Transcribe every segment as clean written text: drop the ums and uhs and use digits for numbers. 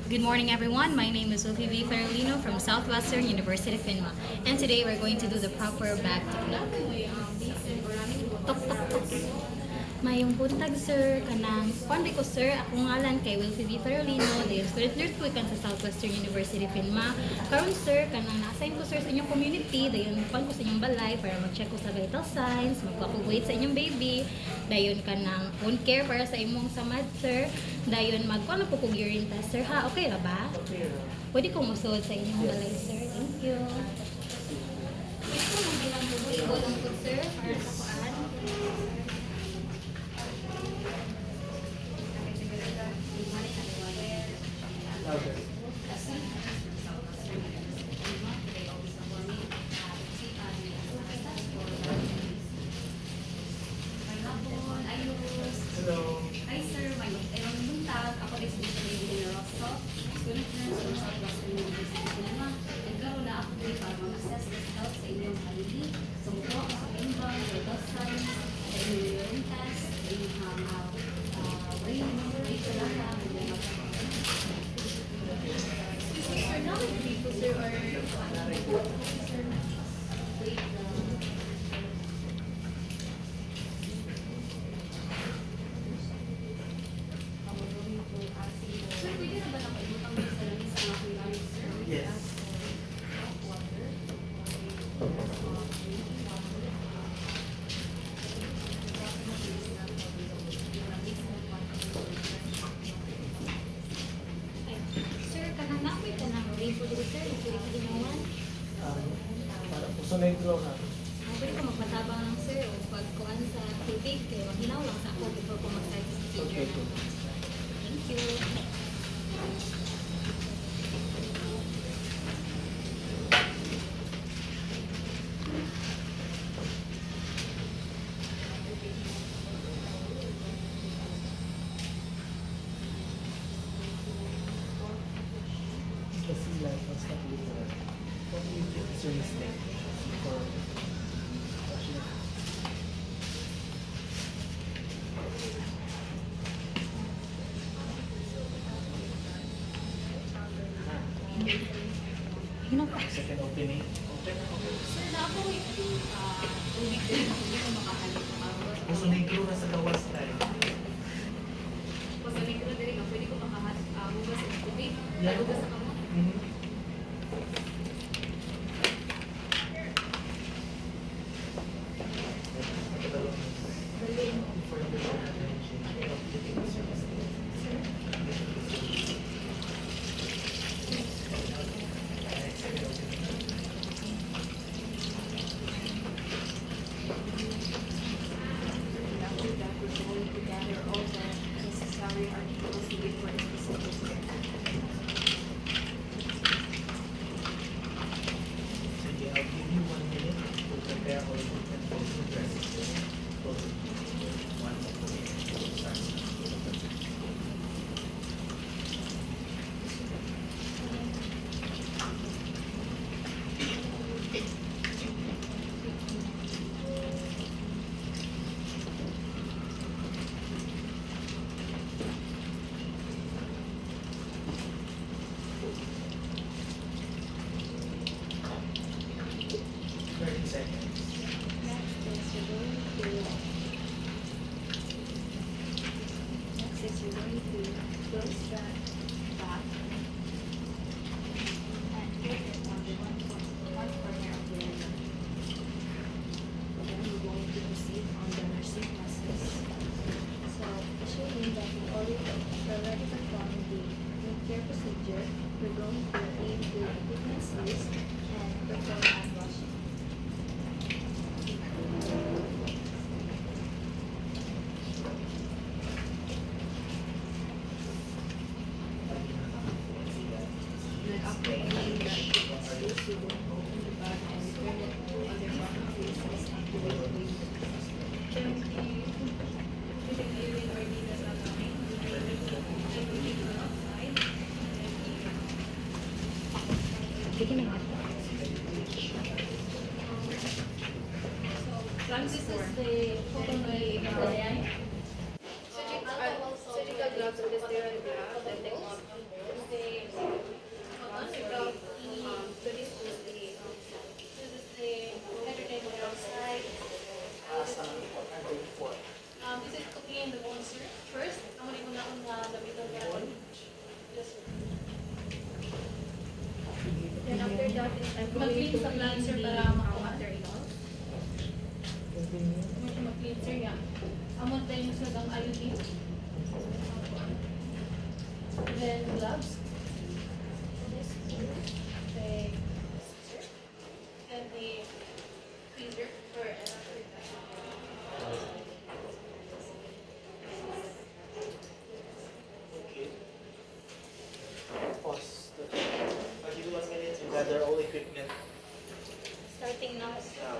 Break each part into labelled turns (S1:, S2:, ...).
S1: Good morning, everyone. My name is Sophie V. Ferolino from Southwestern University, FINMA. And today we're going to do the proper back technique. Tok, tok, tok. Mayong buntag, sir. Kanang, kundi ko, sir. Ako ngalan kay Wilfie V. Ferolino. Dayon, student nurse po ikan sa Southwestern University, FINMA. Karon, sir, kanang na-assign ko, sir, sa inyong community. Dayon, pan ko sa inyong balay para mag-check ko sa vital signs, magpapag-wait sa inyong baby. Dayon, kanang wound care para sa imong samad, sir. Dayon, magkuhan po kong urine test, sir, ha? Okay ra ba? Pwede kong musuod sa inyong balay, sir. Thank you. Ito, mag-ilang po, lang po, sir, para sa kuan.
S2: Hello.
S3: Hi sir, my name is Aaron Buntag. Ako rin sa Lady Generoso. Student nurse sa Southwestern University Cinema. Nagkaroon na ako rin para mag-assess the health sa inyong family. So, ito ako sa timbang, vital signs, sa inyong urine test, sa inyong brain, rate na lang, and then
S1: Sir, now may people, sir, or
S3: wait lang. Sir, pwede na ba lang ibutang mo sa lamin sa mga kailangan, sir?
S2: Yes.
S1: sir, kanang napoy ka ng rainbow dito, sir, pwede ka ginawan.
S2: Para puso na yung draw na.
S1: Pwede ka magpatabang lang, sir, o pagkuhan sa tubig, kaya maghinaw lang sa ako before ko mag-start sa
S2: Okay,
S1: procedure.
S2: good.
S1: Thank you.
S2: Kasi like, what's that with what do you think is your mistake? For
S1: Hinaw pa.
S2: second opening. Open.
S3: Sir, na ako tubig din ako hindi ko makahalit ng araw.
S2: Puso na yung draw na sa gawas tayo.
S3: Pag sabi ko na din, pwede ko makahalit hugas sa tubig,
S2: Yeah.
S3: hugas sa kamot.
S2: Mm-hmm.
S3: Necessary articles needed for the specific
S2: Sige, I'll give you 1 minute to prepare all the utensils and dressings. One minute. Start. Seconds.
S3: Next is you're going to close the back and put it on the one corner of the leg. Then we're going to proceed on the nursing process. So, assuming that we already performed the wound care procedure, we're going to aim to equipment use and perform hand washing. Then after cleaning the equipment use, you will open the bag and return it to other bottom places until you clean the
S1: Sige na nga.
S3: Francis is the
S4: Surgical gloves with the sterile graft and then mag-clean sa cleanser para maka-material. Mo siya mag-cleanser yan. Amon tayo sa ang iodine. Then gloves. Then scissor. And the tweezer for
S2: Okay. Pause. I'll give you 1 minute to gather all equipment.
S1: Starting now.
S2: Now.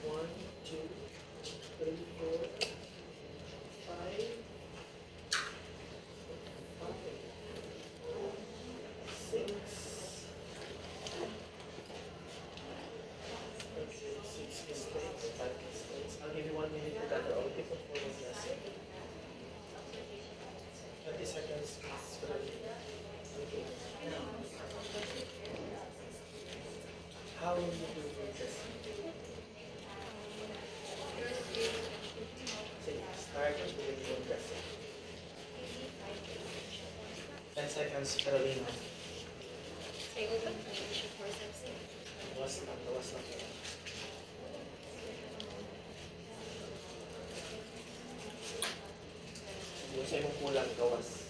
S2: One, two, three, four, five, six. Okay, 6 mistakes, 5 mistakes. I'll give you 1 minute to gather all people for this lesson. 30 seconds is for the okay. How will you do this? Say, start doing your dressing. 10 seconds, Carolina.
S1: Say open. Forceps.
S2: Lawas lang, lawas lang. Yung sa imong kulang, gawas.